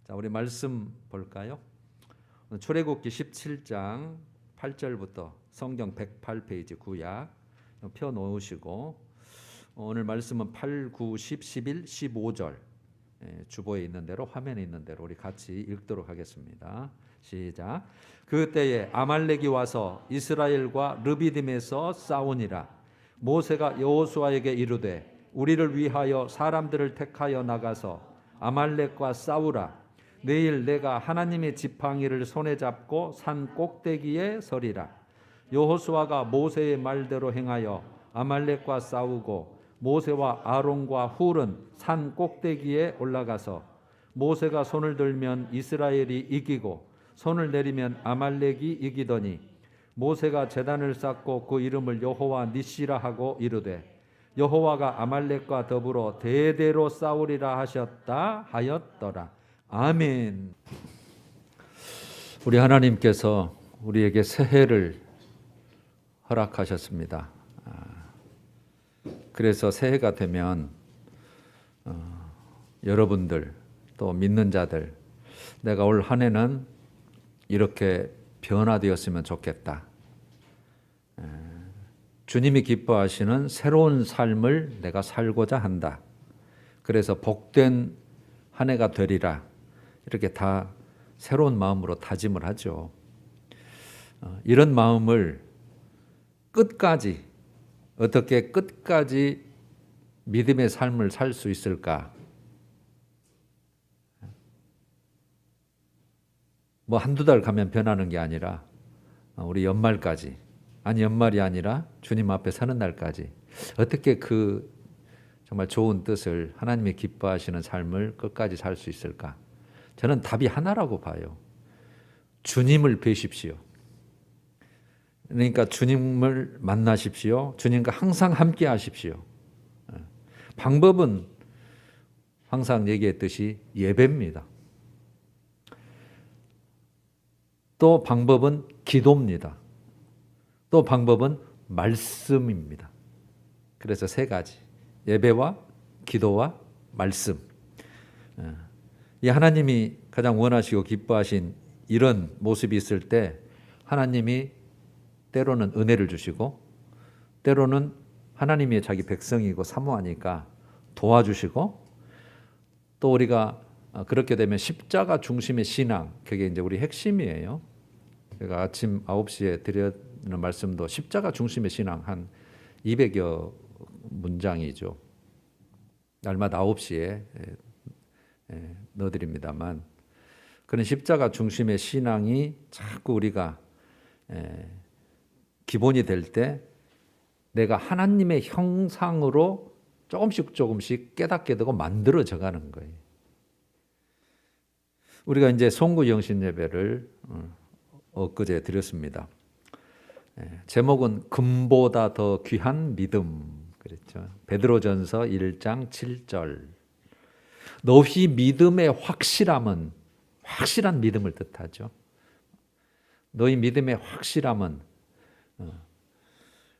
자, 우리 말씀 볼까요? 출애굽기 17장 8절부터 성경 108페이지 구약 펴 놓으시고 오늘 말씀은 8, 9, 10, 11, 15절 주보에 있는 대로 화면에 있는 대로 우리 같이 읽도록 하겠습니다. 시작. 그때에 아말렉이 와서 이스라엘과 르비딤에서 싸우니라. 모세가 여호수아에게 이르되 우리를 위하여 사람들을 택하여 나가서 아말렉과 싸우라. 내일 내가 하나님의 지팡이를 손에 잡고 산 꼭대기에 서리라. 여호수아가 모세의 말대로 행하여 아말렉과 싸우고 모세와 아론과 훌은 산 꼭대기에 올라가서 모세가 손을 들면 이스라엘이 이기고 손을 내리면 아말렉이 이기더니 모세가 제단을 쌓고 그 이름을 여호와 니시라 하고 이르되 여호와가 아말렉과 더불어 대대로 싸우리라 하셨다 하였더라. 아멘. 우리 하나님께서 우리에게 새해를 허락하셨습니다. 그래서 새해가 되면 여러분들 또 믿는 자들 내가 올 한 해는 이렇게 변화되었으면 좋겠다. 주님이 기뻐하시는 새로운 삶을 내가 살고자 한다. 그래서 복된 한 해가 되리라. 이렇게 다 새로운 마음으로 다짐을 하죠. 이런 마음을 끝까지 어떻게 끝까지 믿음의 삶을 살 수 있을까? 뭐 한두 달 가면 변하는 게 아니라 우리 연말까지, 아니 연말이 아니라 주님 앞에 서는 날까지 어떻게 그 정말 좋은 뜻을 하나님이 기뻐하시는 삶을 끝까지 살 수 있을까? 저는 답이 하나라고 봐요. 주님을 뵈십시오. 그러니까 주님을 만나십시오. 주님과 항상 함께 하십시오. 방법은 항상 얘기했듯이 예배입니다. 또 방법은 기도입니다. 또 방법은 말씀입니다. 그래서 세 가지. 예배와 기도와 말씀. 이 하나님이 가장 원하시고 기뻐하신 이런 모습이 있을 때 하나님이 때로는 은혜를 주시고 때로는 하나님이 자기 백성이고 사모하니까 도와주시고 또 우리가 그렇게 되면 십자가 중심의 신앙, 그게 이제 우리 핵심이에요. 제가 아침 9시에 드리는 말씀도 십자가 중심의 신앙 한 200여 문장이죠. 날마다 9시에 넣어드립니다만 그런 십자가 중심의 신앙이 자꾸 우리가 기본이 될 때 내가 하나님의 형상으로 조금씩 깨닫게 되고 만들어져 가는 거예요. 우리가 이제 송구 영신 예배를 엊그제 드렸습니다. 제목은 금보다 더 귀한 믿음 그랬죠. 베드로전서 1장 7절. 너희 믿음의 확실함은 확실한 믿음을 뜻하죠. 너희 믿음의 확실함은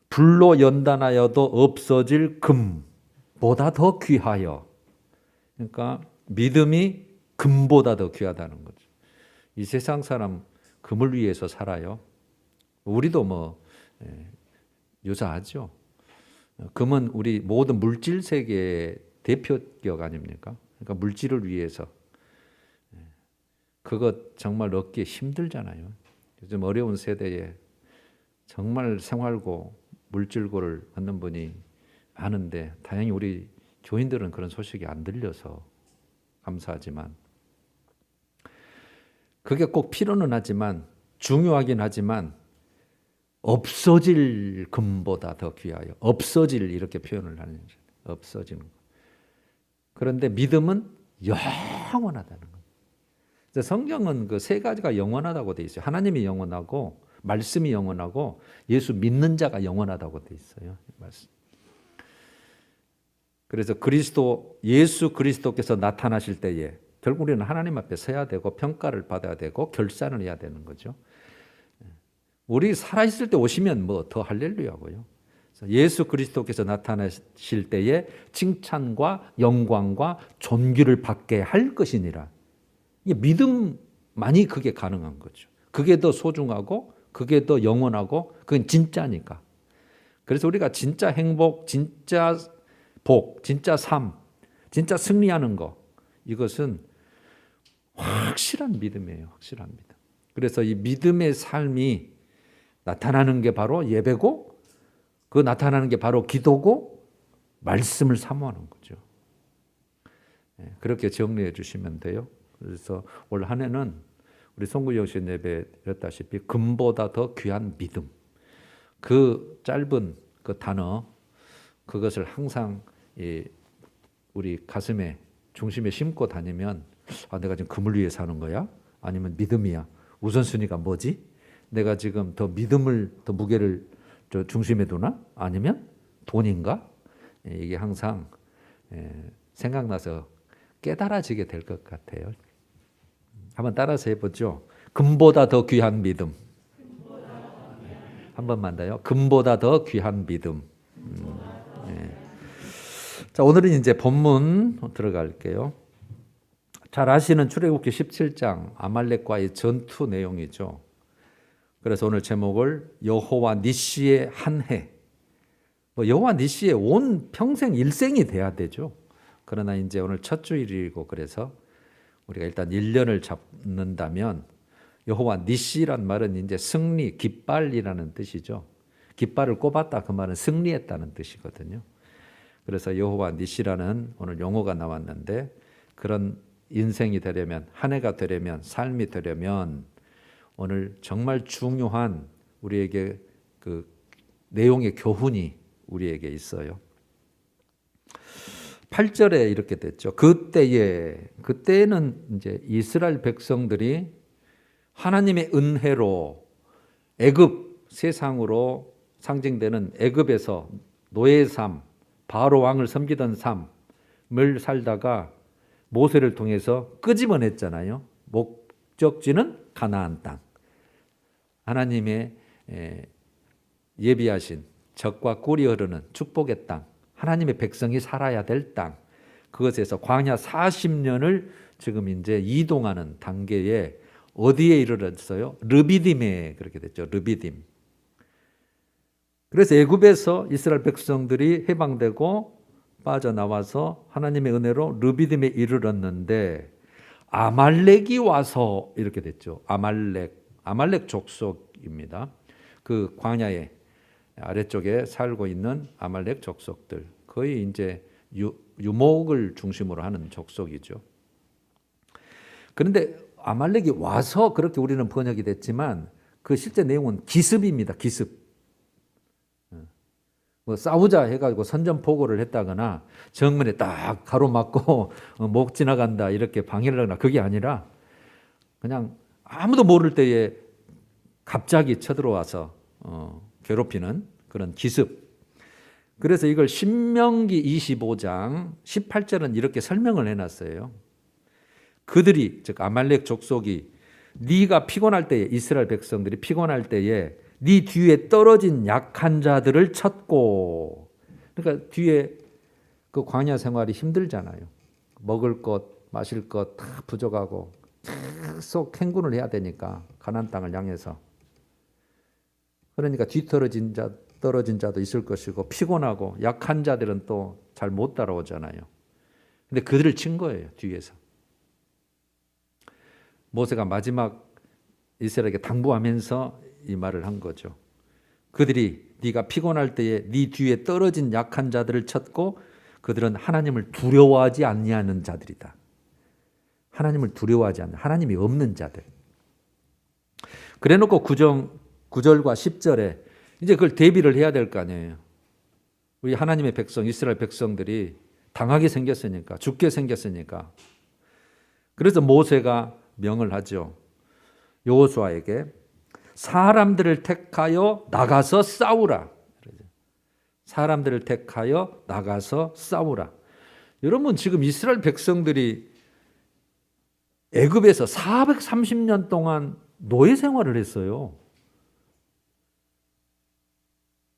불로 연단하여도 없어질 금보다 더 귀하여. 그러니까 믿음이 금보다 더 귀하다는 거죠. 이 세상 사람 금을 위해서 살아요. 우리도 뭐 유사하죠. 금은 우리 모든 물질 세계의 대표격 아닙니까? 그러니까 물질을 위해서 그것 정말 얻기 힘들잖아요. 요즘 어려운 세대에 정말 생활고 물질고를 얻는 분이 많은데 다행히 우리 교인들은 그런 소식이 안 들려서 감사하지만 그게 꼭 필요는 하지만 중요하긴 하지만 없어질 금보다 더 귀하여 없어질 이렇게 표현을 하는 거죠. 없어지는 거. 그런데 믿음은 영원하다는 거예요. 성경은 그 세 가지가 영원하다고 돼 있어요. 하나님이 영원하고 말씀이 영원하고 예수 믿는 자가 영원하다고 돼 있어요. 말씀. 그래서 예수 그리스도께서 나타나실 때에 결국 우리는 하나님 앞에 서야 되고 평가를 받아야 되고 결산을 해야 되는 거죠. 우리 살아있을 때 오시면 뭐 더 할렐루야고요. 예수 그리스도께서 나타나실 때에 칭찬과 영광과 존귀를 받게 할 것이니라. 이게 믿음만이 그게 가능한 거죠. 그게 더 소중하고 그게 더 영원하고 그건 진짜니까. 그래서 우리가 진짜 행복, 진짜 복, 진짜 삶, 진짜 승리하는 거, 이것은 확실한 믿음이에요. 확실한 믿음. 그래서 이 믿음의 삶이 나타나는 게 바로 예배고, 그 나타나는 게 바로 기도고 말씀을 사모하는 거죠. 그렇게 정리해 주시면 돼요. 그래서 올 한 해는 우리 송구영신 예배였다시피 금보다 더 귀한 믿음, 그 짧은 그 단어, 그것을 항상 우리 가슴에 중심에 심고 다니면, 내가 지금 금을 위해 사는 거야? 아니면 믿음이야? 우선순위가 뭐지? 내가 지금 더 믿음을, 더 무게를 중심에 두나? 아니면 돈인가? 이게 항상 생각나서 깨달아지게 될 것 같아요. 한번 따라서 해보죠. 금보다 더 귀한 믿음. 한 번만 더요. 금보다 더 귀한 믿음. 자, 오늘은 이제 본문 들어갈게요. 잘 아시는 출애굽기 17장 아말렉과의 전투 내용이죠. 그래서 오늘 제목을 여호와 니시의 한 해. 여호와 니시의 온 평생 일생이 돼야 되죠. 그러나 이제 오늘 첫 주일이고, 그래서 우리가 일단 1년을 잡는다면 여호와 니시란 말은 이제 승리, 깃발이라는 뜻이죠. 깃발을 꼽았다, 그 말은 승리했다는 뜻이거든요. 그래서 여호와 니시라는 오늘 용어가 나왔는데, 그런 인생이 되려면, 한 해가 되려면, 삶이 되려면 오늘 정말 중요한 우리에게 그 내용의 교훈이 우리에게 있어요. 8절에 이렇게 됐죠. 그때는 이제 이스라엘 백성들이 하나님의 은혜로 애굽, 세상으로 상징되는 애굽에서 노예의 삶, 바로 왕을 섬기던 삶을 살다가 모세를 통해서 끄집어냈잖아요. 목적지는 가나안 땅. 하나님의 예비하신 젖과 꿀이 흐르는 축복의 땅, 하나님의 백성이 살아야 될 땅, 그것에서 광야 40년을 지금 이제 이동하는 단계에 어디에 이르렀어요? 르비딤에 그렇게 됐죠. 르비딤. 그래서 애굽에서 이스라엘 백성들이 해방되고 빠져나와서 하나님의 은혜로 르비딤에 이르렀는데, 아말렉이 와서 이렇게 됐죠. 아말렉 족속입니다. 그 광야의 아래쪽에 살고 있는 아말렉 족속들, 거의 이제 유목을 중심으로 하는 족속이죠. 그런데 아말렉이 와서 그렇게 우리는 번역이 됐지만 그 실제 내용은 기습입니다. 기습. 싸우자 해가지고 선전포고를 했다거나 정면에 딱 가로막고 목 지나간다 이렇게 방해를 하거나, 그게 아니라 그냥 아무도 모를 때에 갑자기 쳐들어와서 괴롭히는 그런 기습. 그래서 이걸 신명기 25장 18절은 이렇게 설명을 해놨어요. 그들이, 즉 아말렉 족속이, 네가 피곤할 때에, 이스라엘 백성들이 피곤할 때에 네 뒤에 떨어진 약한 자들을 쳤고, 그러니까 뒤에 그 광야 생활이 힘들잖아요. 먹을 것, 마실 것 다 부족하고 계속 행군을 해야 되니까, 가나안 땅을 향해서. 그러니까 뒤떨어진 자도 있을 것이고, 피곤하고 약한 자들은 또 잘 못 따라오잖아요. 근데 그들을 친 거예요, 뒤에서. 모세가 마지막 이스라엘에게 당부하면서 이 말을 한 거죠. 그들이 네가 피곤할 때에 네 뒤에 떨어진 약한 자들을 쳤고, 그들은 하나님을 두려워하지 아니하는 자들이다. 하나님을 두려워하지 않는, 하나님이 없는 자들. 그래놓고 9절과 10절에 이제 그걸 대비를 해야 될 거 아니에요. 우리 하나님의 백성, 이스라엘 백성들이 당하게 생겼으니까, 죽게 생겼으니까. 그래서 모세가 명을 하죠. 여호수아에게 사람들을 택하여 나가서 싸우라. 사람들을 택하여 나가서 싸우라. 여러분, 지금 이스라엘 백성들이 애굽에서 430년 동안 노예 생활을 했어요.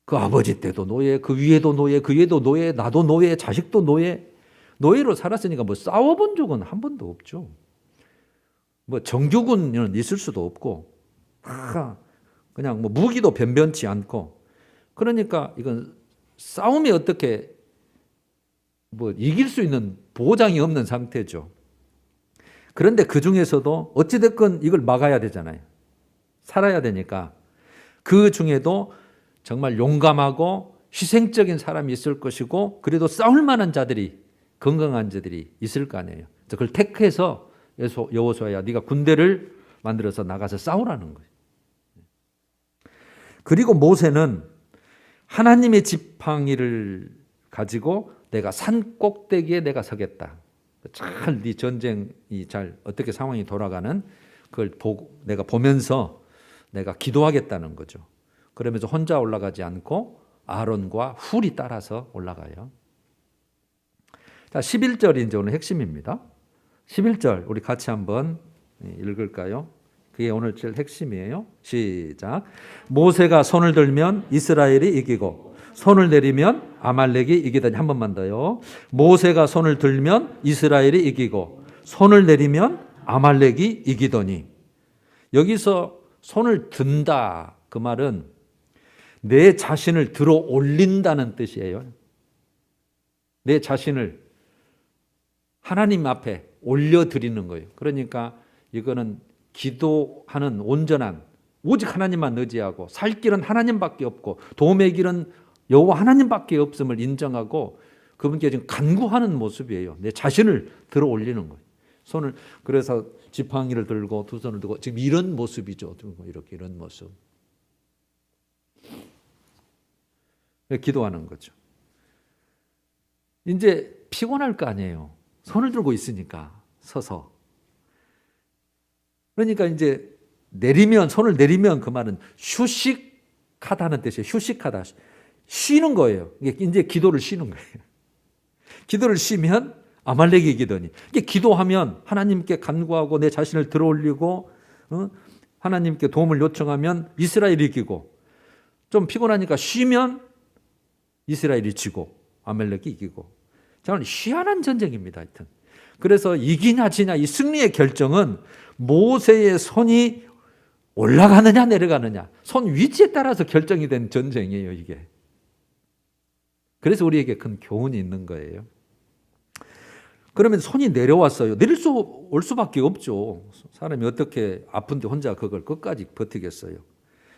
그 아버지 때도 노예, 그 위에도 노예, 그 위에도 노예, 나도 노예, 자식도 노예. 노예로 살았으니까 뭐 싸워본 적은 한 번도 없죠. 뭐 정규군은 있을 수도 없고 그냥 뭐 무기도 변변치 않고 그러니까 이건 싸움이 어떻게 뭐 이길 수 있는 보장이 없는 상태죠. 그런데 그 중에서도 어찌됐건 이걸 막아야 되잖아요. 살아야 되니까 그 중에도 정말 용감하고 희생적인 사람이 있을 것이고 그래도 싸울 만한 자들이 건강한 자들이 있을 거 아니에요. 그걸 택해서 여호수아야 네가 군대를 만들어서 나가서 싸우라는 거예요. 그리고 모세는 하나님의 지팡이를 가지고 내가 산 꼭대기에 내가 서겠다. 잘 네 전쟁이 잘 어떻게 상황이 돌아가는 그걸 내가 보면서 내가 기도하겠다는 거죠. 그러면서 혼자 올라가지 않고 아론과 훌이 따라서 올라가요. 자, 11절이 이제 오늘 핵심입니다. 11절 우리 같이 한번 읽을까요? 그게 오늘 제일 핵심이에요. 시작. 모세가 손을 들면 이스라엘이 이기고 손을 내리면 아말렉이 이기더니. 한 번만 더요. 모세가 손을 들면 이스라엘이 이기고 손을 내리면 아말렉이 이기더니. 여기서 손을 든다 그 말은 내 자신을 들어 올린다는 뜻이에요. 내 자신을 하나님 앞에 올려드리는 거예요. 그러니까 이거는 기도하는 온전한 오직 하나님만 의지하고 살 길은 하나님밖에 없고 도움의 길은 여호와 하나님밖에 없음을 인정하고 그분께 지금 간구하는 모습이에요. 내 자신을 들어 올리는 거예요. 손을 그래서 지팡이를 들고 두 손을 들고 지금 이런 모습이죠. 이렇게 이런 모습. 기도하는 거죠. 이제 피곤할 거 아니에요. 손을 들고 있으니까 서서. 그러니까 이제 내리면 손을 내리면 그 말은 휴식하다는 뜻이에요. 휴식하다. 쉬는 거예요. 이제 기도를 쉬는 거예요. 기도를 쉬면 아말렉이 이기더니. 기도하면 하나님께 간구하고 내 자신을 들어 올리고 하나님께 도움을 요청하면 이스라엘이 이기고 좀 피곤하니까 쉬면 이스라엘이 지고 아말렉이 이기고. 저는 희한한 전쟁입니다. 하여튼. 그래서 이기냐 지냐 이 승리의 결정은 모세의 손이 올라가느냐 내려가느냐 손 위치에 따라서 결정이 된 전쟁이에요. 이게. 그래서 우리에게 큰 교훈이 있는 거예요. 그러면 손이 내려왔어요. 올 수밖에 없죠. 사람이 어떻게 아픈데 혼자 그걸 끝까지 버티겠어요.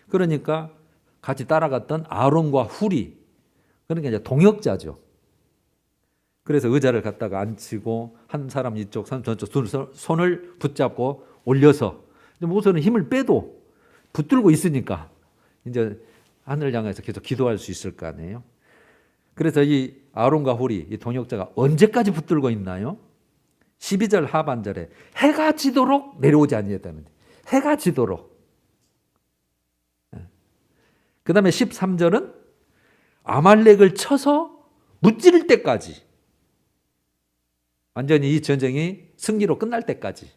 그러니까 같이 따라갔던 아론과 훌이 그러니까 이제 동역자죠. 그래서 의자를 갖다가 앉히고 한 사람 이쪽, 사람 저쪽 손을 붙잡고 올려서 모세는 힘을 빼도 붙들고 있으니까 이제 하늘 향해서 계속 기도할 수 있을 거 아니에요. 그래서 이 아론과 훌이 이 동역자가 언제까지 붙들고 있나요? 12절 하반절에 해가 지도록 내려오지 아니했다는 해가 지도록. 그 다음에 13절은 아말렉을 쳐서 무찌를 때까지 완전히 이 전쟁이 승리로 끝날 때까지.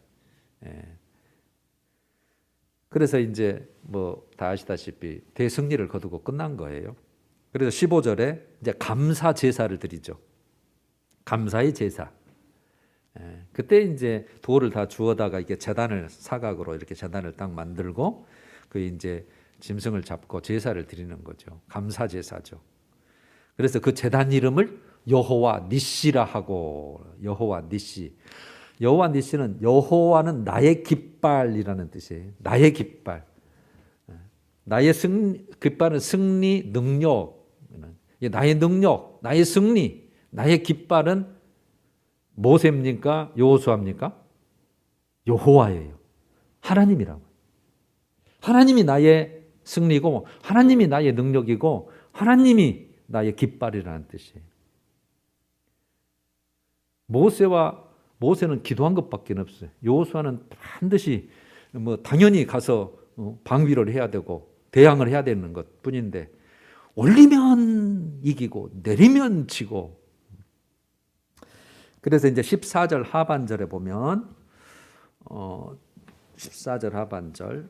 그래서 이제 뭐 다 아시다시피 대승리를 거두고 끝난 거예요. 그래서 15절에 이제 감사 제사를 드리죠. 감사의 제사. 그때 이제 돌을 다 주워다가 이게 제단을 사각으로 이렇게 제단을 딱 만들고 그 이제 짐승을 잡고 제사를 드리는 거죠. 감사 제사죠. 그래서 그 제단 이름을 여호와 니시라 하고 여호와 니시. 여호와 니시는 여호와는 나의 깃발이라는 뜻이에요. 나의 깃발. 나의 깃발은 승리, 능력. 나의 능력, 나의 승리, 나의 깃발은 모세입니까? 여호수아입니까? 여호와예요. 하나님이라고. 하나님이 나의 승리고 하나님이 나의 능력이고 하나님이 나의 깃발이라는 뜻이에요. 모세는 기도한 것밖에 없어요. 여호수아는 반드시 당연히 가서 방비를 해야 되고 대항을 해야 되는 것뿐인데 올리면 이기고 내리면 지고. 그래서 이제 14절 하반절에 보면 14절 하반절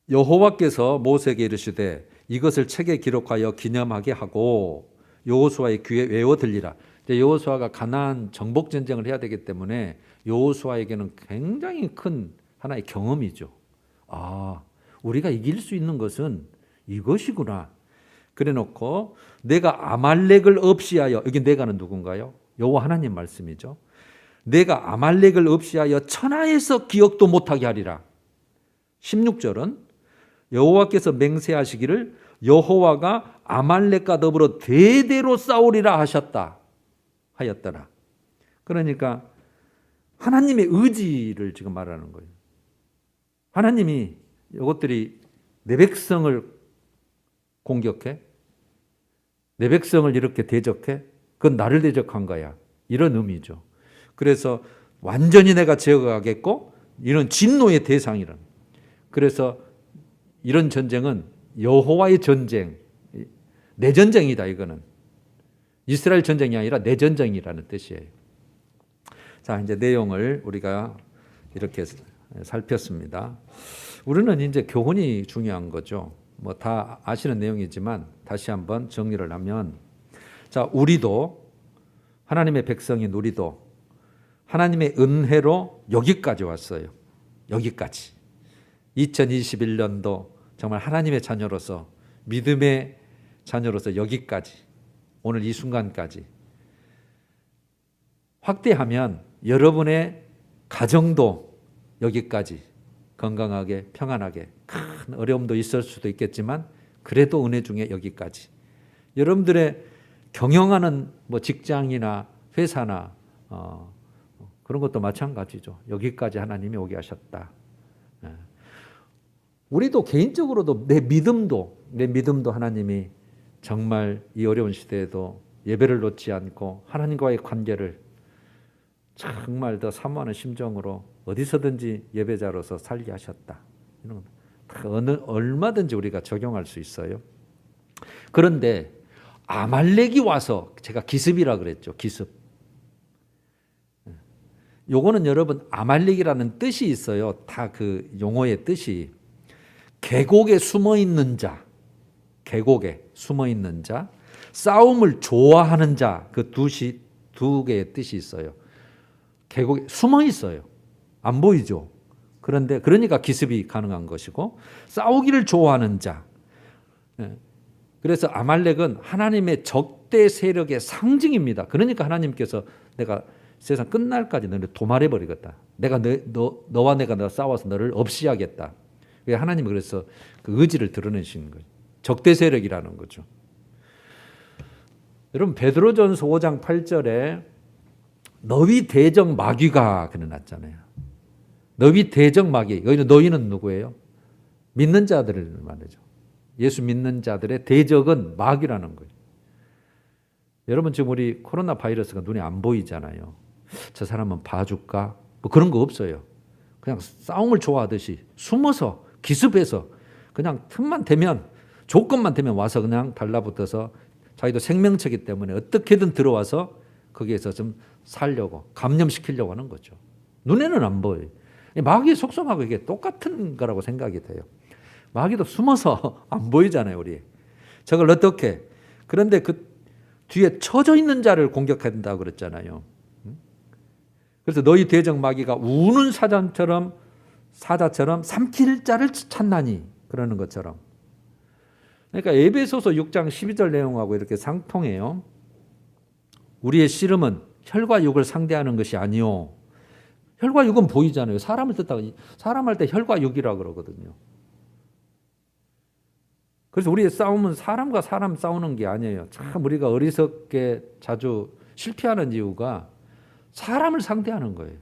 여호와께서 모세에게 이르시되 이것을 책에 기록하여 기념하게 하고 여호수아의 귀에 외워 들리라. 이제 여호수아가 가나안 정복 전쟁을 해야 되기 때문에 여호수아에게는 굉장히 큰 하나의 경험이죠. 아, 우리가 이길 수 있는 것은 이것이구나. 그래놓고 내가 아말렉을 없이하여, 여기 내가는 누군가요? 여호와 하나님 말씀이죠. 내가 아말렉을 없이하여 천하에서 기억도 못하게 하리라. 16절은 여호와께서 맹세하시기를 여호와가 아말렉과 더불어 대대로 싸우리라 하였더라. 그러니까 하나님의 의지를 지금 말하는 거예요. 하나님이 이것들이 내 백성을 공격해? 내 백성을 이렇게 대적해? 그건 나를 대적한 거야. 이런 의미죠. 그래서 완전히 내가 제거하겠고 이런 진노의 대상이란. 그래서 이런 전쟁은 여호와의 전쟁, 내 전쟁이다. 이거는 이스라엘 전쟁이 아니라 내 전쟁이라는 뜻이에요. 자, 이제 내용을 우리가 이렇게 살폈습니다. 우리는 이제 교훈이 중요한 거죠. 뭐 다 아시는 내용이지만 다시 한번 정리를 하면, 자, 우리도 하나님의 백성인 우리도 하나님의 은혜로 여기까지 왔어요. 여기까지. 2021년도 정말 하나님의 자녀로서, 믿음의 자녀로서 여기까지, 오늘 이 순간까지 확대하면 여러분의 가정도 여기까지 건강하게 평안하게, 큰 어려움도 있을 수도 있겠지만 그래도 은혜 중에 여기까지, 여러분들의 경영하는 뭐 직장이나 회사나 그런 것도 마찬가지죠. 여기까지 하나님이 오게 하셨다. 우리도 개인적으로도 내 믿음도 하나님이 정말 이 어려운 시대에도 예배를 놓지 않고 하나님과의 관계를 정말 더 사모하는 심정으로 어디서든지 예배자로서 살게 하셨다. 이런 건 얼마든지 우리가 적용할 수 있어요. 그런데 아말렉이 와서, 제가 기습이라 그랬죠. 기습. 요거는 여러분 아말렉이라는 뜻이 있어요. 다 그 용어의 뜻이 계곡에 숨어 있는 자, 계곡에 숨어 있는 자, 싸움을 좋아하는 자, 그 두 개의 뜻이 있어요. 계곡에 숨어 있어요. 안 보이죠. 그런데 그러니까 기습이 가능한 것이고, 싸우기를 좋아하는 자. 그래서 아말렉은 하나님의 적대 세력의 상징입니다. 그러니까 하나님께서 내가 세상 끝날까지 너를 도말해 버리겠다. 내가 너와 내가 싸워서 너를 없이 하겠다. 하나님이 그래서 그 의지를 드러내시는 거예요. 적대 세력이라는 거죠. 여러분 베드로전서 5장 8절에 너희 대적 마귀가 그려놨잖아요. 너희 대적 마귀. 여기는 너희는 누구예요? 믿는 자들을 말하죠. 예수 믿는 자들의 대적은 마귀라는 거예요. 여러분 지금 우리 코로나 바이러스가 눈에 안 보이잖아요. 저 사람은 봐줄까? 뭐 그런 거 없어요. 그냥 싸움을 좋아하듯이 숨어서 기습해서 그냥 틈만 되면, 조건만 되면 와서 그냥 달라붙어서 자기도 생명체이기 때문에 어떻게든 들어와서 거기에서 좀 살려고, 감염시키려고 하는 거죠. 눈에는 안 보여요. 마귀의 속성하고 이게 똑같은 거라고 생각이 돼요. 마귀도 숨어서 안 보이잖아요, 우리. 저걸 어떻게? 그런데 그 뒤에 처져 있는 자를 공격한다고 그랬잖아요. 그래서 너희 대적 마귀가 우는 사자처럼 삼킬 자를 찾나니, 그러는 것처럼. 그러니까 에베소서 6장 12절 내용하고 이렇게 상통해요. 우리의 씨름은 혈과 육을 상대하는 것이 아니요. 혈과 육은 보이잖아요. 사람을 뜻하고, 사람 할 때 혈과 육이라고 그러거든요. 그래서 우리의 싸움은 사람과 사람 싸우는 게 아니에요. 참 우리가 어리석게 자주 실패하는 이유가 사람을 상대하는 거예요.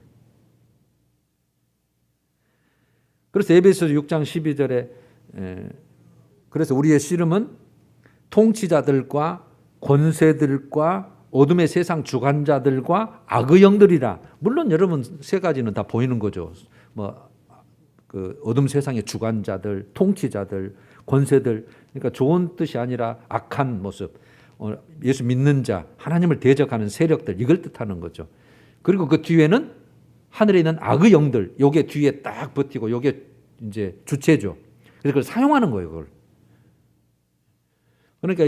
그래서 에베소서 6장 12절에 그래서 우리의 씨름은 통치자들과 권세들과 어둠의 세상 주관자들과 악의 영들이라. 물론 여러분 세 가지는 다 보이는 거죠. 그 어둠 세상의 주관자들, 통치자들, 권세들. 그러니까 좋은 뜻이 아니라 악한 모습. 예수 믿는 자, 하나님을 대적하는 세력들, 이걸 뜻하는 거죠. 그리고 그 뒤에는 하늘에 있는 악의 영들, 요게 뒤에 딱 버티고 요게 이제 주체죠. 그래서 그걸 사용하는 거예요, 그걸. 그러니까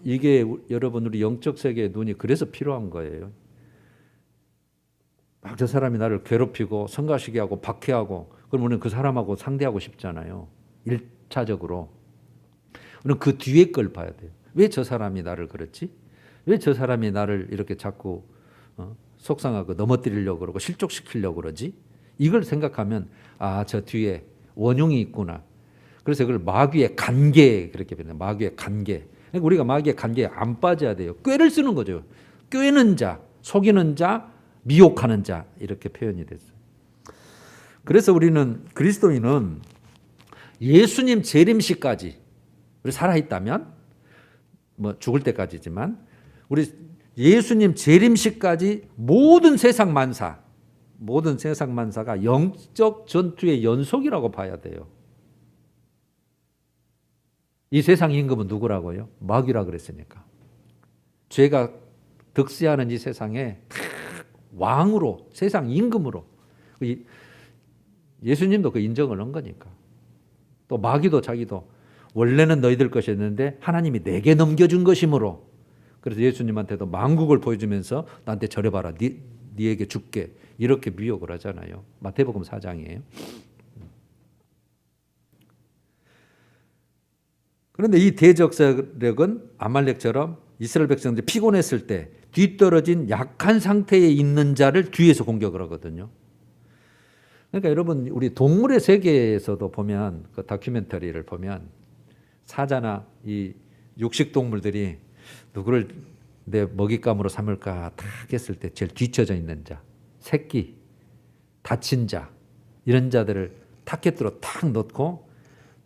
이게 여러분 우리 영적 세계의 눈이 그래서 필요한 거예요. 막 저 사람이 나를 괴롭히고 성가시게 하고 박해하고 그럼 우리는 그 사람하고 상대하고 싶잖아요. 1차적으로. 우리는 그 뒤에 걸 봐야 돼요. 왜 저 사람이 나를 그렇지? 왜 저 사람이 나를 이렇게 자꾸 속상하고 넘어뜨리려고 그러고 실족시키려고 그러지? 이걸 생각하면 저 뒤에 원흉이 있구나. 그래서 그걸 마귀의 간계 그렇게 표현해요. 마귀의 간계. 그러니까 우리가 마귀의 간계에 안 빠져야 돼요. 꾀를 쓰는 거죠. 꾀는 자, 속이는 자, 미혹하는 자 이렇게 표현이 됐어요. 그래서 우리는 그리스도인은 예수님 재림시까지 우리 살아있다면 뭐 죽을 때까지지만 우리 예수님 재림시까지 모든 세상 만사가 영적 전투의 연속이라고 봐야 돼요. 이 세상 임금은 누구라고요? 마귀라 그랬으니까. 죄가 득세하는 이 세상에 왕으로 세상 임금으로 예수님도 그 인정을 한 거니까. 또 마귀도 자기도 원래는 너희들 것이었는데 하나님이 내게 넘겨준 것이므로 그래서 예수님한테도 만국을 보여주면서 나한테 절해봐라. 네에게 줄게. 이렇게 미혹을 하잖아요. 마태복음 4장이에요. 그런데 이 대적 세력은 아말렉처럼 이스라엘 백성들이 피곤했을 때 뒤떨어진 약한 상태에 있는 자를 뒤에서 공격을 하거든요. 그러니까 여러분 우리 동물의 세계에서도 보면 그 다큐멘터리를 보면 사자나 이 육식 동물들이 누구를 내 먹잇감으로 삼을까 딱 했을 때 제일 뒤쳐져 있는 자, 새끼, 다친 자 이런 자들을 타켓으로 탁 넣고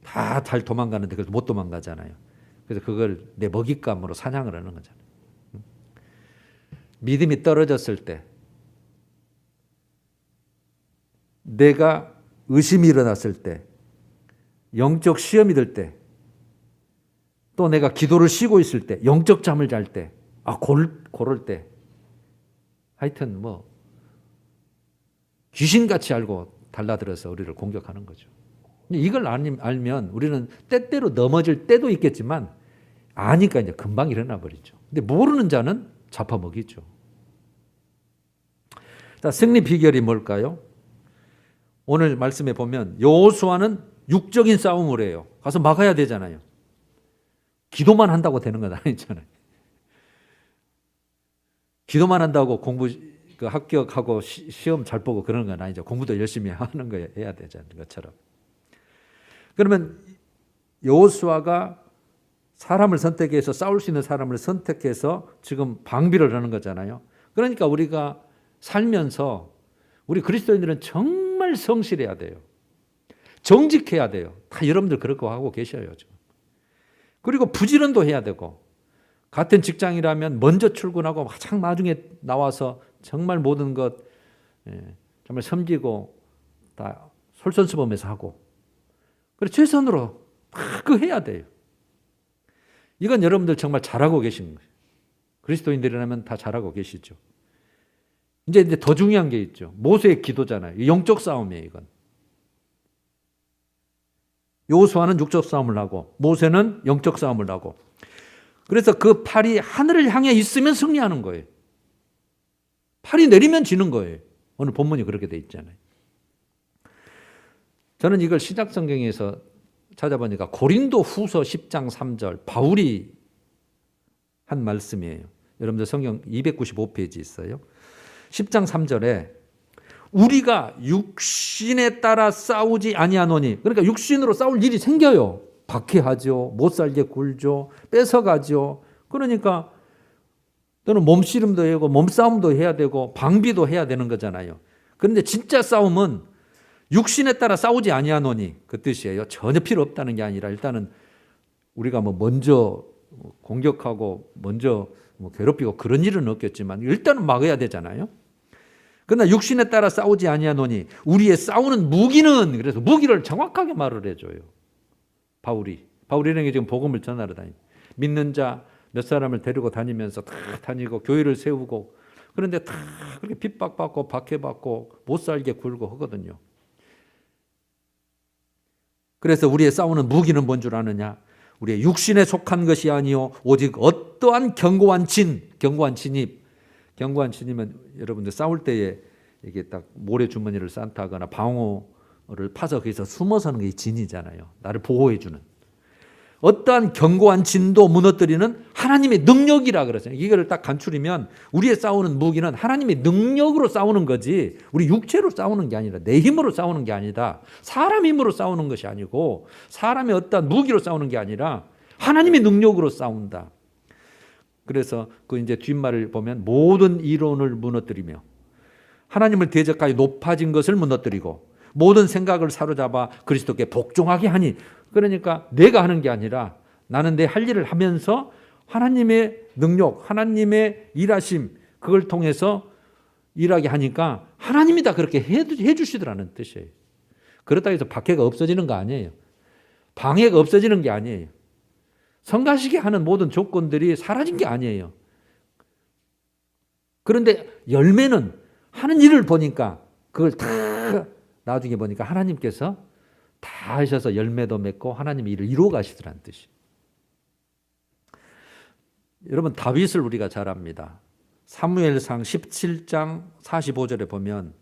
다 잘 도망가는데 그걸 못 도망가잖아요. 그래서 그걸 내 먹잇감으로 사냥을 하는 거잖아요. 믿음이 떨어졌을 때 내가 의심이 일어났을 때 영적 시험이 들 때 또 내가 기도를 쉬고 있을 때 영적 잠을 잘 때 고를 때 하여튼 뭐 귀신같이 알고 달라들어서 우리를 공격하는 거죠. 이걸 알면 우리는 때때로 넘어질 때도 있겠지만 아니까 이제 금방 일어나 버리죠. 근데 모르는 자는 잡아먹이죠. 자, 승리 비결이 뭘까요? 오늘 말씀에 보면 여호수아는 육적인 싸움을 해요. 가서 막아야 되잖아요. 기도만 한다고 되는 건 아니잖아요. 기도만 한다고 공부 합격하고 시험 잘 보고 그러는 건 아니죠. 공부도 열심히 하는 거 해야 되잖아요. 것처럼. 그러면 여호수아가 사람을 선택해서 싸울 수 있는 사람을 선택해서 지금 방비를 하는 거잖아요. 그러니까 우리가 살면서 우리 그리스도인들은 정말 성실해야 돼요. 정직해야 돼요. 다 여러분들 그렇게 하고 계셔요. 지금. 그리고 부지런도 해야 되고 같은 직장이라면 먼저 출근하고 가장 나중에 나와서 정말 모든 것 정말 섬기고 다 솔선수범해서 하고 그래서 최선으로 그 해야 돼요. 이건 여러분들 정말 잘하고 계신 거예요. 그리스도인들이라면 다 잘하고 계시죠. 이제 더 중요한 게 있죠. 모세의 기도잖아요. 영적 싸움이에요, 이건. 여호수아는 육적 싸움을 하고 모세는 영적 싸움을 하고 그래서 그 팔이 하늘을 향해 있으면 승리하는 거예요. 팔이 내리면 지는 거예요. 오늘 본문이 그렇게 돼 있잖아요. 저는 이걸 신약성경에서 찾아보니까 고린도 후서 10장 3절 바울이 한 말씀이에요. 여러분들 성경 295페이지 있어요. 10장 3절에 우리가 육신에 따라 싸우지 아니하노니 그러니까 육신으로 싸울 일이 생겨요. 박해하죠. 못살게 굴죠. 뺏어가죠. 그러니까 또는 몸씨름도 해야 되고 몸싸움도 해야 되고 방비도 해야 되는 거잖아요. 그런데 진짜 싸움은 육신에 따라 싸우지 아니하노니 그 뜻이에요. 전혀 필요 없다는 게 아니라 일단은 우리가 뭐 먼저 공격하고 먼저 뭐 괴롭히고 그런 일은 없겠지만 일단은 막아야 되잖아요. 그러나 육신에 따라 싸우지 아니하노니 우리의 싸우는 무기는 그래서 무기를 정확하게 말을 해줘요. 바울이라는 게 지금 복음을 전하러 다니고 믿는 자 몇 사람을 데리고 다니면서 다 다니고 교회를 세우고 그런데 다 그렇게 핍박받고 박해받고 못살게 굴고 하거든요. 그래서 우리의 싸우는 무기는 뭔 줄 아느냐? 우리의 육신에 속한 것이 아니요 오직 어떠한 견고한 진입. 견고한 진이면 여러분들 싸울 때에 이게 딱 모래주머니를 산타하거나 방어를 파서 거기서 숨어서는 게 진이잖아요. 나를 보호해 주는. 어떠한 견고한 진도 무너뜨리는 하나님의 능력이라 그러잖아요. 이거를 딱 간추리면 우리의 싸우는 무기는 하나님의 능력으로 싸우는 거지 우리 육체로 싸우는 게 아니라 내 힘으로 싸우는 게 아니다. 사람 힘으로 싸우는 것이 아니고 사람의 어떠한 무기로 싸우는 게 아니라 하나님의 능력으로 싸운다. 그래서 그 이제 뒷말을 보면 모든 이론을 무너뜨리며 하나님을 대적하여 높아진 것을 무너뜨리고 모든 생각을 사로잡아 그리스도께 복종하게 하니 그러니까 내가 하는 게 아니라 나는 내 할 일을 하면서 하나님의 능력, 하나님의 일하심 그걸 통해서 일하게 하니까 하나님이 다 그렇게 해 주시더라는 뜻이에요. 그렇다고 해서 박해가 없어지는 거 아니에요. 방해가 없어지는 게 아니에요. 성가시게 하는 모든 조건들이 사라진 게 아니에요. 그런데 열매는 하는 일을 보니까 그걸 다 나중에 보니까 하나님께서 다 하셔서 열매도 맺고 하나님의 일을 이루어 가시더라는 뜻이에요. 여러분 다윗을 우리가 잘 압니다. 사무엘상 17장 45절에 보면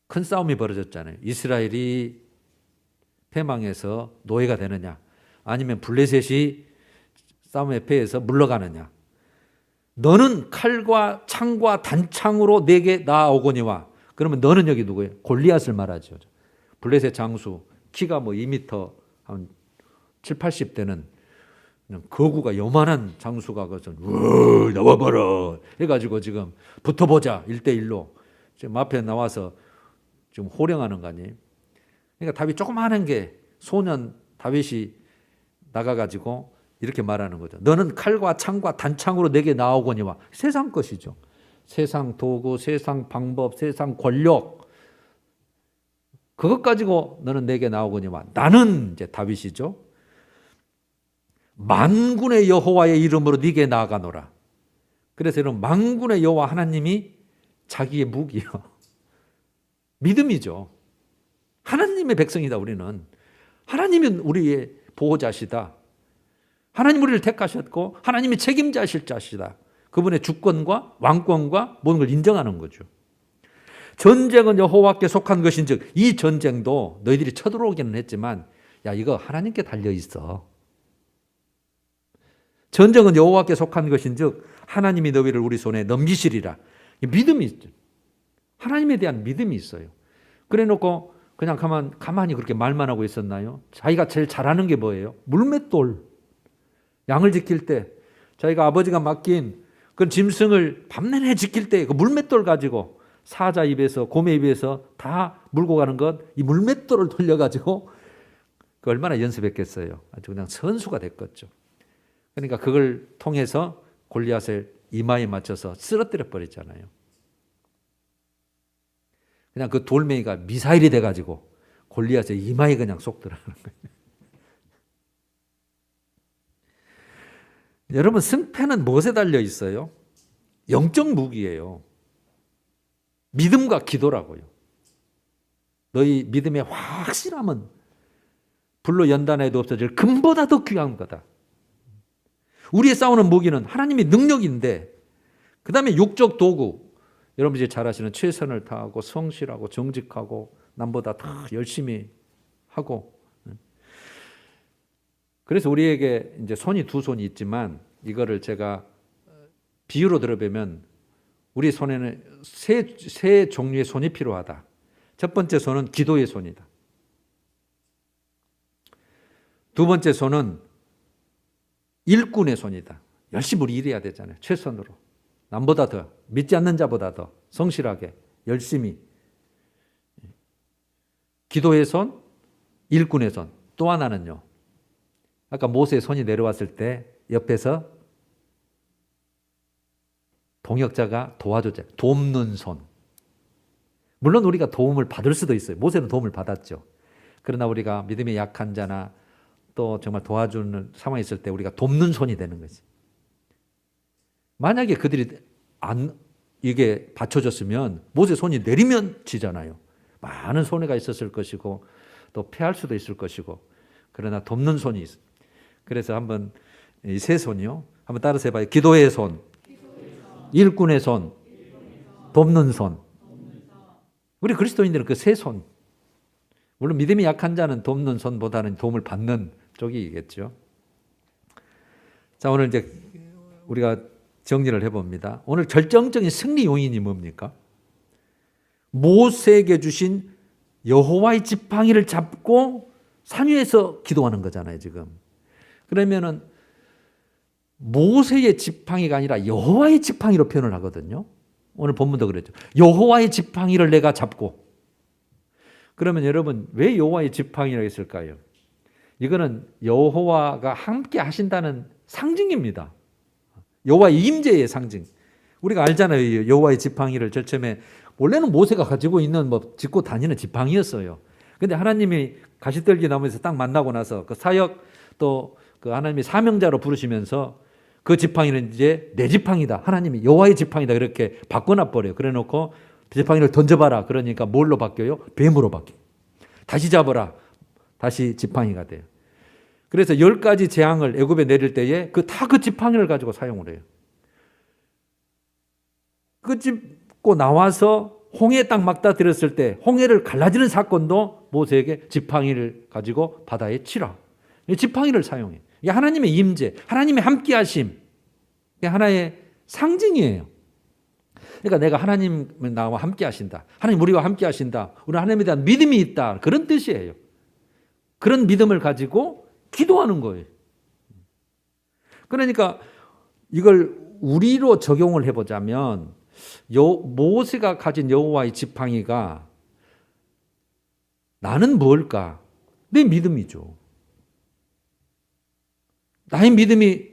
큰 싸움이 벌어졌잖아요. 이스라엘이 패망해서 노예가 되느냐 아니면 블레셋이 싸움에 패해서 물러가느냐. 너는 칼과 창과 단창으로 내게 나아오거니와. 그러면 너는 여기 누구예요? 골리앗을 말하죠. 블레셋 장수 키가 뭐 2m 한 7, 80대는 그냥 거구가 요만한 장수가 그래서 나와봐라 해가지고 지금 붙어보자 1대1로 지금 앞에 나와서 지금 호령하는 거 아니에요? 그러니까 다윗 조그마한 게 소년 다윗이 나가가지고 이렇게 말하는 거죠. 너는 칼과 창과 단창으로 내게 나오거니와. 세상 것이죠. 세상 도구, 세상 방법, 세상 권력 그것 가지고 너는 내게 나오거니와. 나는 이제 다윗이죠. 만군의 여호와의 이름으로 네게 나아가노라. 그래서 여러분 만군의 여호와 하나님이 자기의 무기요. 믿음이죠. 하나님의 백성이다 우리는. 하나님은 우리의 보호자시다. 하나님 우리를 택하셨고 하나님이 책임자실 자시다. 그분의 주권과 왕권과 모든 걸 인정하는 거죠. 전쟁은 여호와께 속한 것인즉 이 전쟁도 너희들이 쳐들어오기는 했지만 야 이거 하나님께 달려있어. 전쟁은 여호와께 속한 것인즉 하나님이 너희를 우리 손에 넘기시리라. 믿음이 있죠. 하나님에 대한 믿음이 있어요. 그래 놓고 그냥 가만히 그렇게 말만 하고 있었나요? 자기가 제일 잘하는 게 뭐예요? 물맷돌. 양을 지킬 때 자기가 아버지가 맡긴 그 짐승을 밤내내 지킬 때 그 물맷돌 가지고 사자 입에서 곰의 입에서 다 물고 가는 것 이 물맷돌을 돌려가지고 그 얼마나 연습했겠어요. 아주 그냥 선수가 됐겠죠. 그러니까 그걸 통해서 골리앗을 이마에 맞춰서 쓰러뜨려 버렸잖아요. 그냥 그 돌멩이가 미사일이 돼가지고 골리앗의 이마에 그냥 쏙 들어가는 거예요. 여러분 승패는 무엇에 달려 있어요? 영적 무기예요. 믿음과 기도라고요. 너희 믿음의 확실함은 불로 연단해도 없어질 금보다 더 귀한 거다. 우리의 싸우는 무기는 하나님의 능력인데 그 다음에 육적 도구 여러분 이제 잘 아시는 최선을 다하고 성실하고 정직하고 남보다 더 열심히 하고 그래서 우리에게 이제 손이 두 손이 있지만 이거를 제가 비유로 들어보면 우리 손에는 세 종류의 손이 필요하다. 첫 번째 손은 기도의 손이다. 두 번째 손은 일꾼의 손이다. 열심히 우리 일해야 되잖아요. 최선으로. 남보다 더, 믿지 않는 자보다 더 성실하게 열심히. 기도의 손, 일꾼의 손. 또 하나는요. 아까 모세의 손이 내려왔을 때 옆에서 동역자가 도와줬잖아요. 돕는 손. 물론 우리가 도움을 받을 수도 있어요. 모세는 도움을 받았죠. 그러나 우리가 믿음이 약한 자나 또 정말 도와주는 상황이 있을 때 우리가 돕는 손이 되는 거지. 만약에 그들이 이게 받쳐줬으면 모세 손이 내리면 지잖아요. 많은 손해가 있었을 것이고 또 패할 수도 있을 것이고 그러나 돕는 손이 있어요. 그래서 한번 이 세 손이요. 한번 따라서 해봐요. 기도의 손, 일꾼의 손, 돕는 손. 우리 그리스도인들은 그 세 손. 물론 믿음이 약한 자는 돕는 손보다는 도움을 받는 쪽이겠죠. 자, 오늘 이제 우리가 정리를 해봅니다. 오늘 결정적인 승리 요인이 뭡니까? 모세에게 주신 여호와의 지팡이를 잡고 산 위에서 기도하는 거잖아요, 지금. 그러면은 모세의 지팡이가 아니라 여호와의 지팡이로 표현을 하거든요. 오늘 본문도 그랬죠. 여호와의 지팡이를 내가 잡고. 그러면 여러분 왜 여호와의 지팡이라고 했을까요? 이거는 여호와가 함께 하신다는 상징입니다. 여호와의 임재의 상징. 우리가 알잖아요. 여호와의 지팡이를 제일 처음에 원래는 모세가 가지고 있는 짚고 다니는 지팡이였어요. 근데 하나님이 가시떨기 나무에서 딱 만나고 나서 그 사역 또 그 하나님이 사명자로 부르시면서 그 지팡이는 이제 내 지팡이다. 하나님이 여호와의 지팡이다. 그렇게 바꿔놔 버려요. 그래 놓고 지팡이를 던져봐라. 그러니까 뭘로 바뀌어요? 뱀으로 바뀌어요. 다시 잡아라. 다시 지팡이가 돼요. 그래서 10가지 재앙을 애굽에 내릴 때에 그 지팡이를 가지고 사용을 해요. 짚고 나와서 홍해 딱 막다들었을 때 홍해를 갈라지는 사건도 모세에게 지팡이를 가지고 바다에 치라. 지팡이를 사용해. 이게 하나님의 임재, 하나님의 함께하심. 이게 하나의 상징이에요. 그러니까 내가 하나님 나와 함께하신다. 하나님 우리와 함께하신다. 우리 하나님에 대한 믿음이 있다. 그런 뜻이에요. 그런 믿음을 가지고 기도하는 거예요. 그러니까 이걸 우리로 적용을 해보자면 모세가 가진 여호와의 지팡이가 나는 뭘까? 내 믿음이죠. 나의 믿음이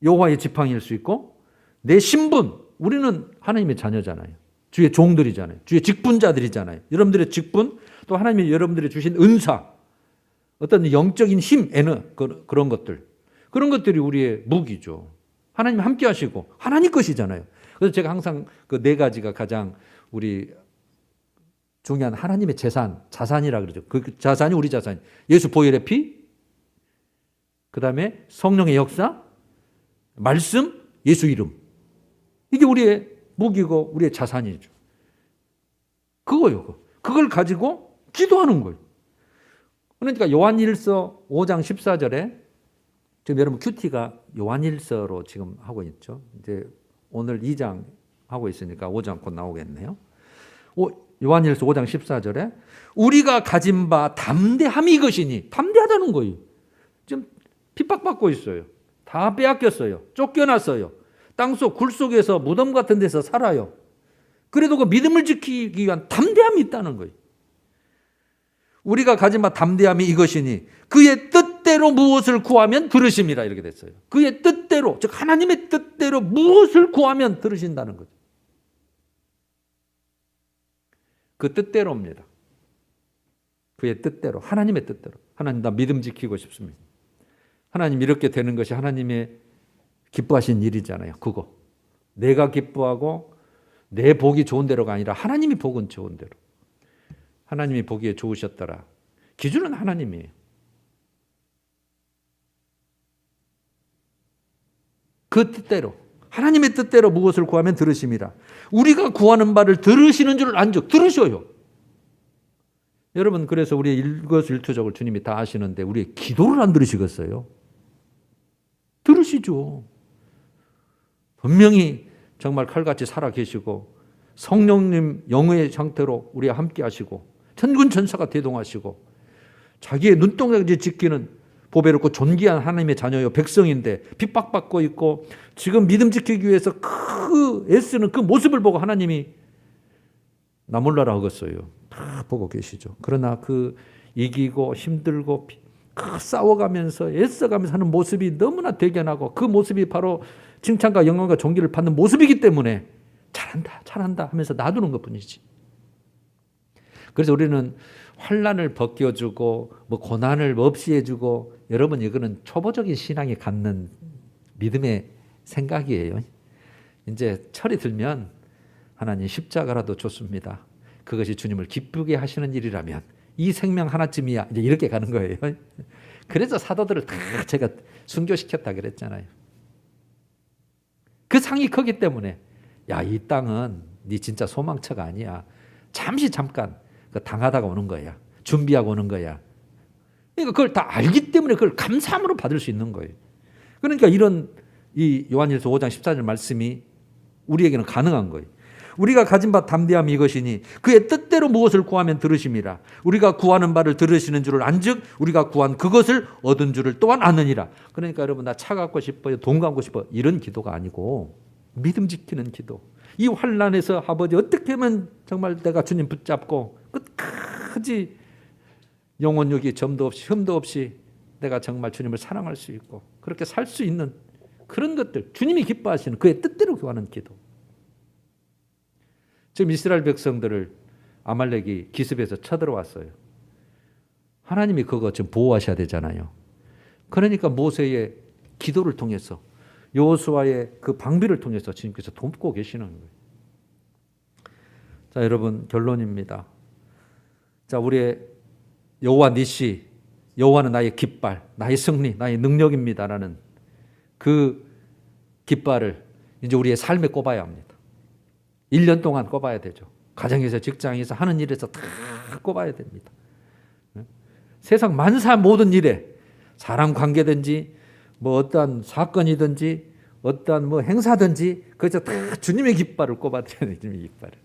여호와의 지팡이일 수 있고 내 신분, 우리는 하나님의 자녀잖아요. 주의 종들이잖아요. 주의 직분자들이잖아요. 여러분들의 직분, 또 하나님이 여러분들이 주신 은사, 어떤 영적인 힘, 그런 것들. 그런 것들이 우리의 무기죠. 하나님 함께 하시고 하나님 것이잖아요. 그래서 제가 항상 그 4가지가 가장 우리 중요한 하나님의 자산이라 그러죠. 그 자산이 우리 자산이. 예수 보혈의 피, 그 다음에 성령의 역사, 말씀, 예수 이름. 이게 우리의 무기고 우리의 자산이죠. 그거요. 그걸 가지고 기도하는 거예요. 그러니까 요한일서 5장 14절에 지금 여러분 큐티가 요한일서로 지금 하고 있죠. 이제 오늘 2장 하고 있으니까 5장 곧 나오겠네요. 요한일서 5장 14절에 우리가 가진 바 담대함이 이것이니, 담대하다는 거예요. 지금 핍박받고 있어요. 다 빼앗겼어요. 쫓겨났어요. 땅속 굴 속에서 무덤 같은 데서 살아요. 그래도 그 믿음을 지키기 위한 담대함이 있다는 거예요. 우리가 가진 바 담대함이 이것이니 그의 뜻대로 무엇을 구하면 들으심이라 이렇게 됐어요. 그의 뜻대로, 즉 하나님의 뜻대로 무엇을 구하면 들으신다는 거죠. 그 뜻대로입니다. 그의 뜻대로, 하나님의 뜻대로. 하나님 나 믿음 지키고 싶습니다. 하나님 이렇게 되는 것이 하나님의 기뻐하신 일이잖아요. 그거. 내가 기뻐하고 내 복이 좋은 대로가 아니라 하나님이 복은 좋은 대로. 하나님이 보기에 좋으셨더라. 기준은 하나님이에요. 그 뜻대로, 하나님의 뜻대로 무엇을 구하면 들으심이라. 우리가 구하는 바를 들으시는 줄 안죠. 들으셔요. 여러분 그래서 우리의 일거수일투족을 주님이 다 아시는데 우리의 기도를 안 들으시겠어요? 들으시죠. 분명히 정말 칼같이 살아 계시고 성령님 영의 상태로 우리와 함께 하시고 천군 천사가 대동하시고 자기의 눈동자까지 지키는 보배롭고 존귀한 하나님의 자녀요 백성인데 핍박받고 있고 지금 믿음 지키기 위해서 애쓰는 그 모습을 보고 하나님이 나 몰라라 하겠어요. 다 보고 계시죠. 그러나 그 이기고 힘들고 싸워가면서 애써가면서 하는 모습이 너무나 대견하고 그 모습이 바로 칭찬과 영광과 존귀를 받는 모습이기 때문에 잘한다 하면서 놔두는 것뿐이지. 그래서 우리는 환난을 벗겨주고 고난을 없이 해주고, 여러분 이거는 초보적인 신앙이 갖는 믿음의 생각이에요. 이제 철이 들면 하나님 십자가라도 좋습니다. 그것이 주님을 기쁘게 하시는 일이라면 이 생명 하나쯤이야. 이제 이렇게 가는 거예요. 그래서 사도들을 다 제가 순교시켰다 그랬잖아요. 그 상이 크기 때문에 야, 이 땅은 네 진짜 소망처가 아니야. 잠깐 당하다가 오는 거야. 준비하고 오는 거야. 그러니까 그걸 다 알기 때문에 그걸 감사함으로 받을 수 있는 거예요. 그러니까 이런 이 요한일서 5장 14절 말씀이 우리에게는 가능한 거예요. 우리가 가진 바 담대함이 이것이니 그의 뜻대로 무엇을 구하면 들으심이라. 우리가 구하는 바를 들으시는 줄을 안즉 우리가 구한 그것을 얻은 줄을 또한 아느니라. 그러니까 여러분, 나 차 갖고 싶어요, 돈 갖고 싶어요, 이런 기도가 아니고 믿음 지키는 기도. 이 환난에서 아버지 어떻게 하면 정말 내가 주님 붙잡고 끝까지 영혼육이 점도 없이 흠도 없이 내가 정말 주님을 사랑할 수 있고 그렇게 살 수 있는 그런 것들, 주님이 기뻐하시는 그의 뜻대로 구하는 기도. 지금 이스라엘 백성들을 아말렉이 기습해서 쳐들어왔어요. 하나님이 그거 지금 보호하셔야 되잖아요. 그러니까 모세의 기도를 통해서, 여호수아의 그 방비를 통해서 주님께서 돕고 계시는 거예요. 자, 여러분, 결론입니다. 자, 우리의 여호와 니시, 여호와는 나의 깃발, 나의 승리, 나의 능력입니다라는 그 깃발을 이제 우리의 삶에 꼽아야 합니다. 1년 동안 꼽아야 되죠. 가정에서, 직장에서, 하는 일에서 다 꼽아야 됩니다. 세상 만사 모든 일에, 사람 관계든지 뭐 어떠한 사건이든지 어떠한 뭐 행사든지 그래서 다 주님의 깃발을 꼽아드려야 돼요. 주님의 깃발을.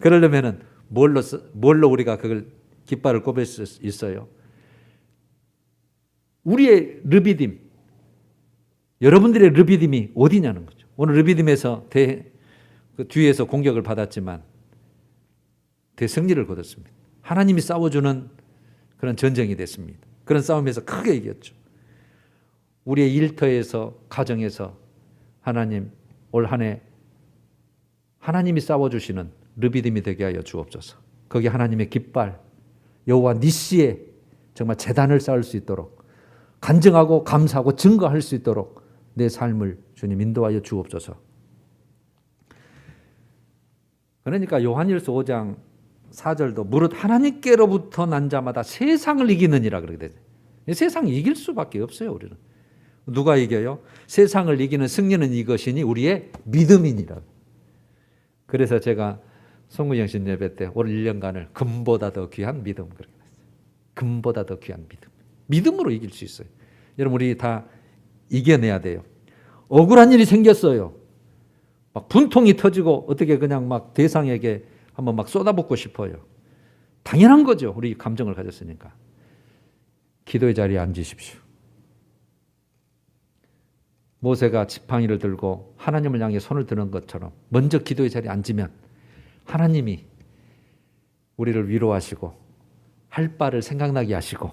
그러려면은 뭘로 우리가 그걸 깃발을 꼽을 수 있어요? 우리의 르비딤, 여러분들의 르비딤이 어디냐는 거죠. 오늘 르비딤에서 그 뒤에서 공격을 받았지만 대승리를 거뒀습니다. 하나님이 싸워주는 그런 전쟁이 됐습니다. 그런 싸움에서 크게 이겼죠. 우리의 일터에서, 가정에서 하나님 올 한 해 하나님이 싸워주시는 르비딤이 되게 하여 주옵소서. 거기 하나님의 깃발, 여호와 니시에 정말 제단을 쌓을 수 있도록, 간증하고 감사하고 증거할 수 있도록 내 삶을 주님 인도하여 주옵소서. 그러니까 요한일서 5장 4절도 무릇 하나님께로부터 난 자마다 세상을 이기느니라 그렇게 되죠. 세상 이길 수밖에 없어요. 우리는 누가 이겨요? 세상을 이기는 승리는 이것이니 우리의 믿음이니라. 그래서 제가 송구영신 예배 때 올 1년간을 금보다 더 귀한 믿음 그렇게 했어요. 금보다 더 귀한 믿음. 믿음으로 이길 수 있어요. 여러분, 우리 다 이겨내야 돼요. 억울한 일이 생겼어요. 막 분통이 터지고 어떻게 그냥 막 대상에게 한번 막 쏟아붓고 싶어요. 당연한 거죠. 우리 감정을 가졌으니까. 기도의 자리에 앉으십시오. 모세가 지팡이를 들고 하나님을 향해 손을 드는 것처럼 먼저 기도의 자리에 앉으면 하나님이 우리를 위로하시고 할 바를 생각나게 하시고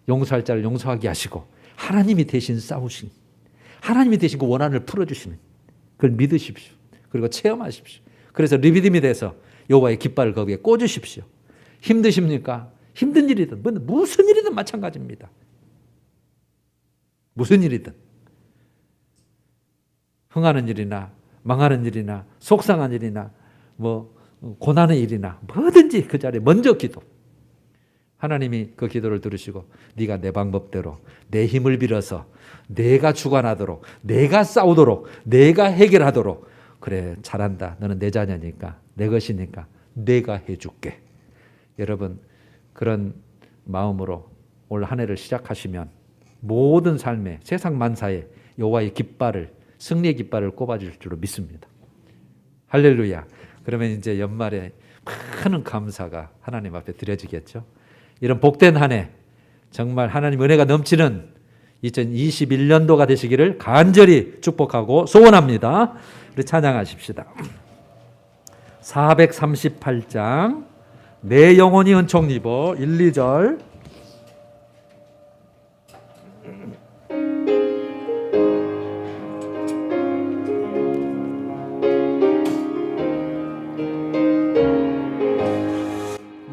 용서할 자를 용서하게 하시고 하나님이 대신 싸우신, 하나님이 대신 그 원한을 풀어주시는, 그걸 믿으십시오. 그리고 체험하십시오. 그래서 르비딤이 돼서 여호와의 깃발을 거기에 꽂으십시오. 힘드십니까? 힘든 일이든 무슨 일이든 마찬가지입니다. 무슨 일이든 흥하는 일이나 망하는 일이나 속상한 일이나 뭐 고난의 일이나 뭐든지 그 자리에 먼저 기도. 하나님이 그 기도를 들으시고 네가 내 방법대로 내 힘을 빌어서 내가 주관하도록, 내가 싸우도록, 내가 해결하도록, 그래 잘한다, 너는 내 자녀니까, 내 것이니까 내가 해줄게. 여러분, 그런 마음으로 올 한 해를 시작하시면 모든 삶에, 세상 만사에 여호와의 깃발을, 승리의 깃발을 꼽아줄 줄로 믿습니다. 할렐루야. 그러면 이제 연말에 많은 감사가 하나님 앞에 드려지겠죠. 이런 복된 한 해, 정말 하나님 은혜가 넘치는 2021년도가 되시기를 간절히 축복하고 소원합니다. 우리 찬양하십시다. 438장 내 영혼이 은총 입어 1, 2절.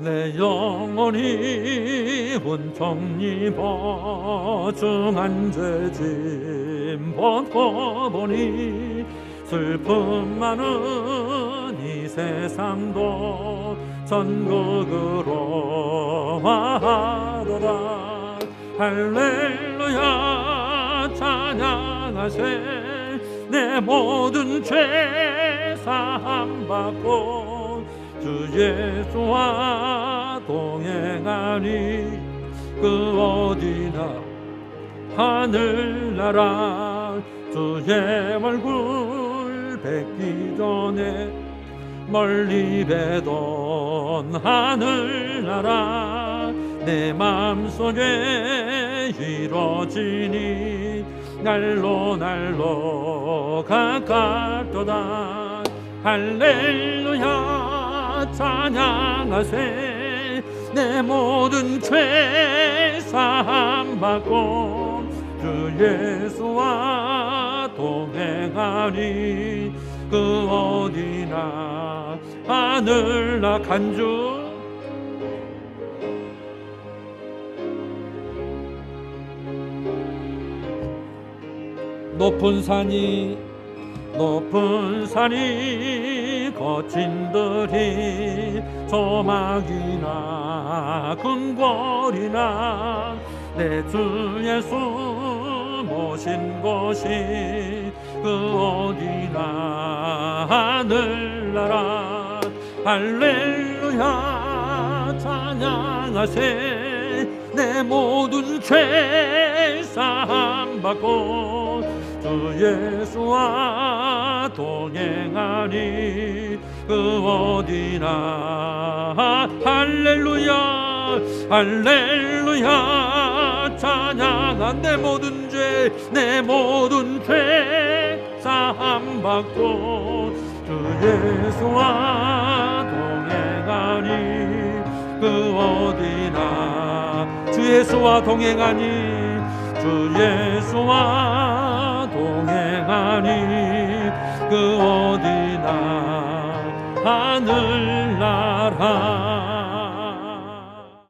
내 영혼이 은총 입어 중한 죄짐 벗어보니 슬픔 많은 이 세상도 천국으로 기뻐하도다. 할렐루야 찬양하세. 내 모든 죄 사함 받고 주 예수와 동행하니 그 어디나 하늘나라. 주의 얼굴 뵙기 전에 멀리 뵈던 하늘나라. 내 맘속에 이루어지니 날로 날로 가깝도다. 할렐루야 찬양하세. 내 모든 죄 사함 받고 주 예수와 동행하니 그 어디나 하늘나. 간주 높은 산이 거친 들이 조막이나 궁궐이나 내 주 예수 모신 곳이 그 어디나 하늘나라. 할렐루야 찬양하세. 내 모든 죄 사함 받고 주 예수와 동행하니 그 어디나. 할렐루야 할렐루야 찬양한. 내 모든 죄 사함 받고 주 예수와 동행하니 그 어디나. 주 예수와 동행하니 주 예수와 동행하니 그 어디나 하늘나라.